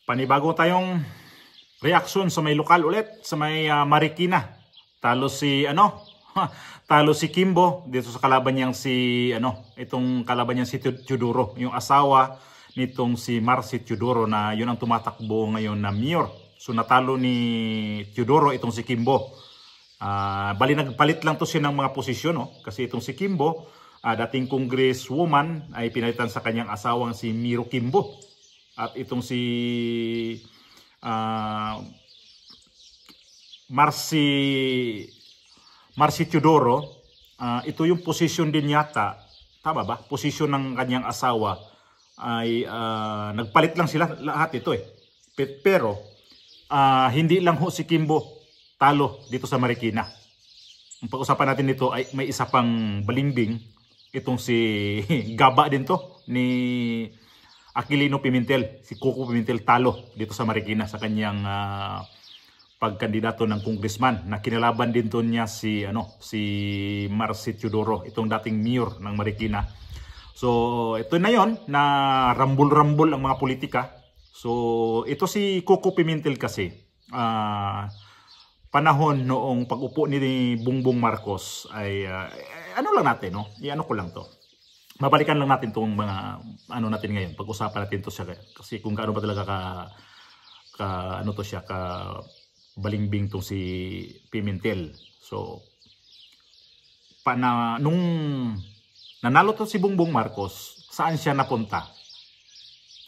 Panibago tayong reaksyon sa may lokal ulit, sa may Marikina. Talo si talo si Kimbo dito sa kalaban niyang si itong kalaban niyang si Teodoro, yung asawa nitong si Marcy Teodoro na yun ang tumatakbo ngayon na mayor. So natalo ni Teodoro itong si Kimbo. Bali nagpalit lang to siya ng mga posisyon, no? Kasi itong si Kimbo, dating congresswoman ay pinalitan sa kanyang asawang si Miro Kimbo. At itong si Marcy Teodoro, ito yung posisyon din yata, tama ba? Posisyon ng kanyang asawa ay nagpalit lang sila lahat ito eh. Pero hindi lang ho si Kimbo talo dito sa Marikina. Ang pag-usapan natin dito ay may isa pang balimbing, itong si Gaba din to ni Aquilino Pimentel, si Coco Pimentel talo dito sa Marikina sa kanyang pagkandidato ng congressman na kinalaban din to niya si Marcy Teodoro, itong dating mayor ng Marikina. So ito na yon na rambol-rambol ang mga politika. So ito si Coco Pimentel kasi panahon noong pag-upo ni Bongbong Marcos ay ano lang natin, no? Iano ko lang to. Mabalikan lang natin itong mga natin ngayon. Pag-usapan natin to siya kasi kung gaano ba talaga ka balimbing tong si Pimentel. So nung nanalo to si Bongbong Marcos, saan siya napunta?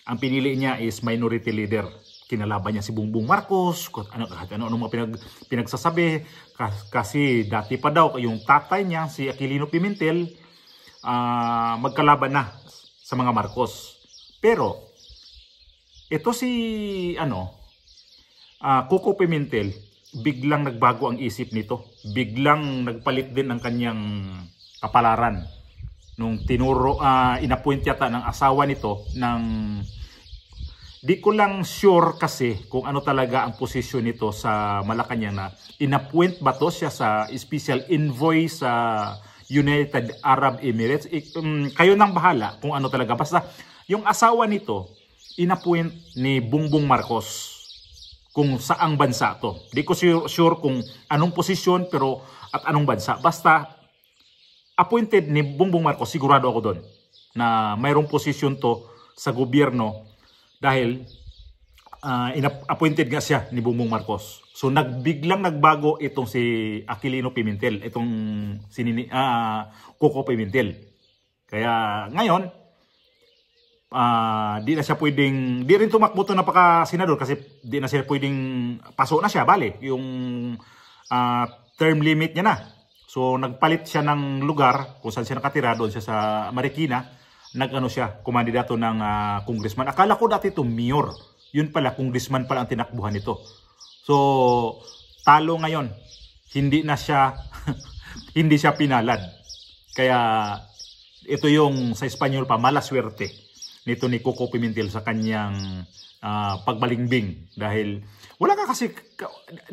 Ang pinili niya is minority leader. Kinalaban niya si Bongbong Marcos, ano mga pinagsasabi kasi dati pa daw yung tatay niya si Aquilino Pimentel magkalaban na sa mga Marcos. Pero ito si Coco Pimentel, biglang nagbago ang isip nito. Biglang nagpalit din ang kanyang kapalaran nung inappoint yata ng asawa nito ng di ko lang sure kasi kung ano talaga ang posisyon nito sa Malacanang na inappoint ba to siya sa special envoy sa United Arab Emirates. Kayo nang bahala kung ano talaga. Basta yung asawa nito, inappoint ni Bongbong Marcos kung saang bansa to. Di ko sure kung anong posisyon pero at anong bansa. Basta appointed ni Bongbong Marcos, sigurado ako doon na mayroong posisyon to sa gobyerno dahil appointed nga siya ni Bongbong Marcos. So biglang nagbago itong si Aquilino Pimentel, itong Coco Pimentel. Kaya ngayon, di na siya pwedeng, di rin tumakbo to napaka-senador kasi di na siya pwedeng, paso na siya, bali, yung term limit niya na. So nagpalit siya ng lugar kung saan siya nakatira, doon siya sa Marikina, siya, kumandidato ng congressman. Akala ko dati ito mayor. Yun pala, congressman pala ang tinakbuhan nito. So, talo ngayon. Hindi na siya, hindi siya pinalad. Kaya, ito yung sa Espanyol pa, mala swerte nito ni Coco Pimentel sa kanyang pagbalingbing. Dahil,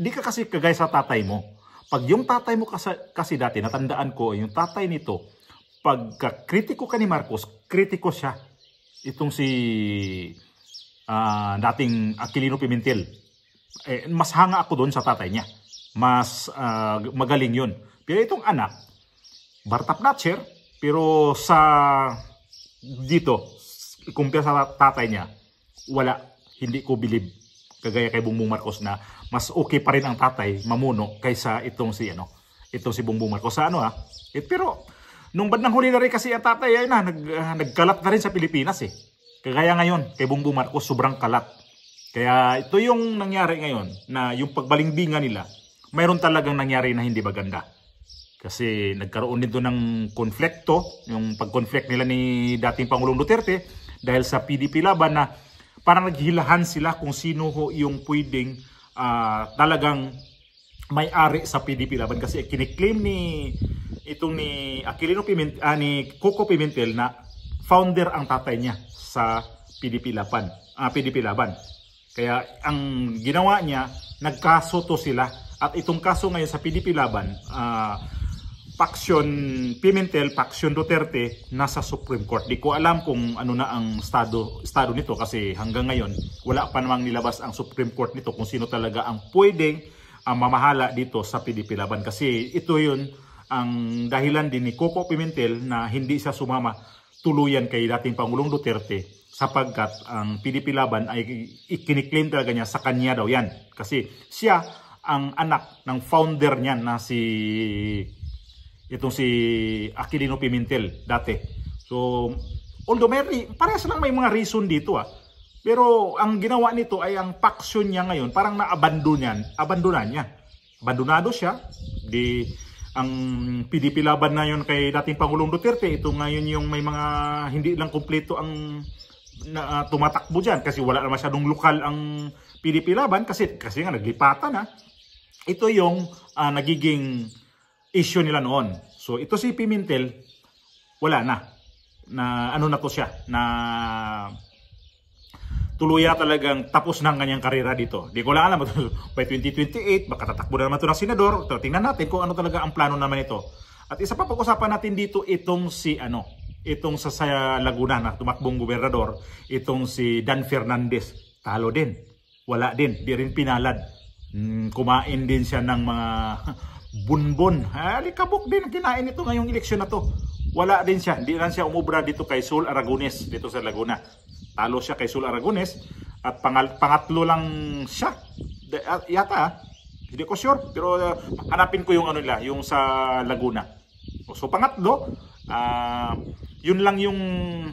di ka kasi kagaya sa tatay mo. Pag yung tatay mo kasi dati, natandaan ko, yung tatay nito, pagka-kritiko ka ni Marcos, kritiko siya. Itong si dating Aquilino Pimentel. Mas hanga ako doon sa tatay niya. Mas magaling yun. Pero itong anak, Bartap Natcher, pero dito, kumpara sa tatay niya, wala, hindi ko believe. Kagaya kay Bongbong Marcos na mas okay pa rin ang tatay mamuno kaysa itong si Bongbong Marcos. Pero nung bandang huli na rin kasi ang tatay ay nagkalat na rin sa Pilipinas eh. Kagaya ngayon, kay Bongbong Marcos, sobrang kalat. Kaya ito yung nangyari ngayon, na yung pagbalingbingan nila, mayroon talagang nangyari na hindi maganda. Kasi nagkaroon dito ng konflikto, yung pag-conflict nila ni dating Pangulong Duterte, dahil sa PDP laban na parang naghilahan sila kung sino ho yung pwedeng talagang may-ari sa PDP laban. Kasi kiniklaim ni Aquilino Pimentel, ni Coco Pimentel na founder ang tatay niya sa PDP laban. Kaya ang ginawa niya, nagkaso to sila. At itong kaso ngayon sa PDP laban, Faction Pimentel, Faction Duterte nasa Supreme Court. Di ko alam kung ano na ang estado nito kasi hanggang ngayon wala pa namang nilabas ang Supreme Court nito kung sino talaga ang pwedeng mamahala dito sa PDP Laban. Kasi ito yun ang dahilan din ni Coco Pimentel na hindi siya sumama tuluyan kay dating Pangulong Duterte sapagkat ang PDP Laban ay ikiniklaim talaga niya sa kanya daw yan. Kasi siya ang anak ng founder niyan na itong si Aquilino Pimentel dati. So, although parehas lang may mga reason dito pero ang ginawa nito ay ang faction niya ngayon parang abandonan niya. Abandonado siya. Ang PDP Laban na yun kay dating Pangulong Duterte, ito ngayon yung may mga hindi lang kumpleto ang tumatakbo dyan kasi wala na masyadong lokal ang PDP Laban kasi nga naglipatan Ito yung nagiging issue nila noon. So ito si Pimentel, wala na ano na to siya, na tuluyan talagang tapos na ang kanyang karera dito. Di ko lang alam, by 2028, baka tatakbo na naman ito ng senador. Tingnan natin kung ano talaga ang plano naman ito. At isa pa pag-usapan natin dito, itong sa Laguna na tumakbong gobernador, itong si Dan Fernandez, talo din. Wala din, di rin pinalad. Kumain din siya ng mga bunbon. Likabok din ang kinain ito ngayong eleksyon na to. Wala din siya. Hindi lang siya umubra dito kay Sol Aragones dito sa Laguna. Talo siya kay Sol Aragones at pangatlo lang siya. Yata hindi ko sure pero hanapin ko yung yung sa Laguna. So pangatlo, yun lang yung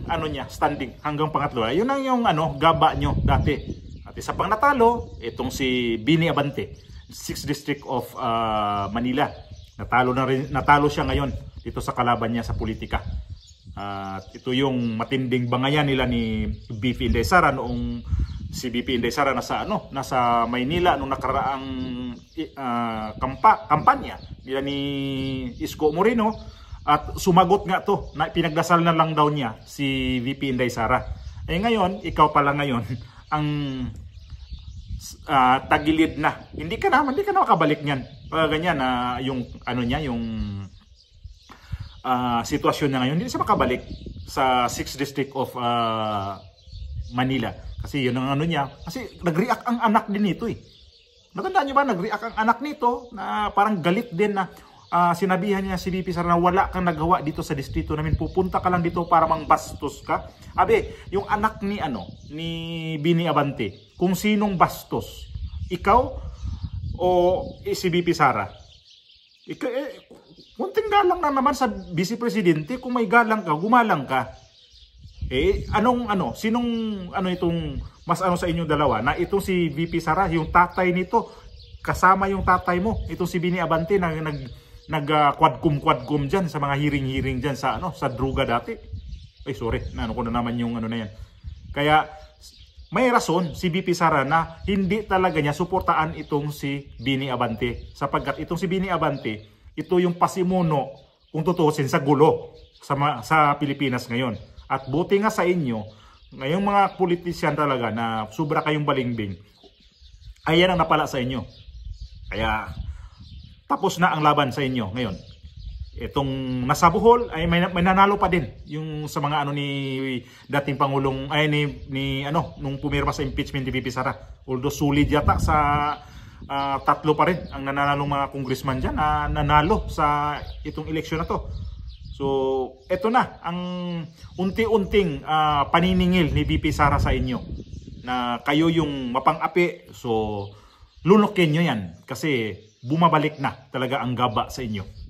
niya, standing hanggang pangatlo. Yun lang yung gaba nyo dati. At isa pang natalo, itong si Bini Abante, 6th District of Manila. Natalo siya ngayon dito sa kalaban niya sa politika. Ito yung matinding bangayan nila ni BP Inday Sara noong si BP Inday Sara nasa Maynila nung nakaraang kampanya nila ni Isko Moreno at sumagot nga to na pinagdasal na lang daw niya si VP Inday Sara. Ngayon, ikaw pala ngayon ang tagilid na. Hindi ka na makabalik niyan. Ganyan na yung yung sitwasyon niya ngayon, hindi siya makabalik sa 6th District of Manila. Kasi yun ang niya. Kasi nag-react ang anak din nito Natandaan niyo ba, nag-react ang anak nito na parang galit din na sinabihan niya si VP Sara na wala kang nagawa dito sa distrito namin. Pupunta ka lang dito para mangbastos ka. Yung anak ni ni Bini Abante, kung sinong bastos, ikaw o si VP Sara? Kunting galang na naman sa Vice Presidente. Kung may galang ka, gumalang ka. Sinong itong mas sa inyong dalawa na itong si VP Sara, yung tatay nito, kasama yung tatay mo, itong si Bini Abante na nag-quadcom dyan sa mga hearing dyan sa druga dati. Sorry, ko na naman yung na yan. Kaya may rason si VP Sara na hindi talaga niya suportaan itong si Bini Abante sapagkat itong si Bini Abante, ito yung pasimuno kung tutusin sa gulo sa Pilipinas ngayon. At buti nga sa inyo, ngayong mga politisyan talaga na sobra kayong balingbing, ayan ang napala sa inyo. Kaya tapos na ang laban sa inyo ngayon. Itong nasa Bohol ay may nanalo pa din yung sa mga ni dating Pangulong nung pumirma sa impeachment ni VP Sara. Although solid yata sa tatlo pa rin ang nananalong mga congressman dyan na nanalo sa itong eleksyon na to. So ito na ang unti-unting paniningil ni VP Sara sa inyo na kayo yung mapang-api. So lunukin nyo yan kasi bumabalik na talaga ang gaba sa inyo.